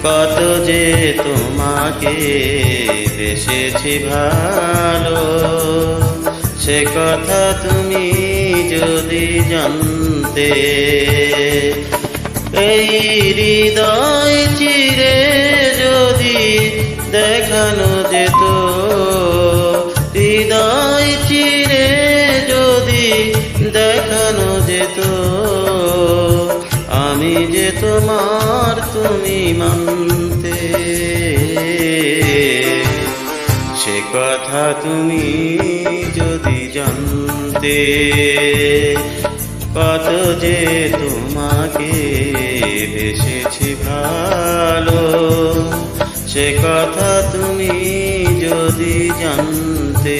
কত যে তোমাকে বেসেছি ভালো, সে কথা তুমি যদি জানতে। এই হৃদয় চিরে যদি দেখানো যেত, হৃদয় চিরে যদি দেখানো যেত, আমি যে তোমার তুমি মানতে। সে কথা তুমি যদি জানতে, কত যে তোমাকে বেসেছি ভালো, সে কথা তুমি যদি জানতে।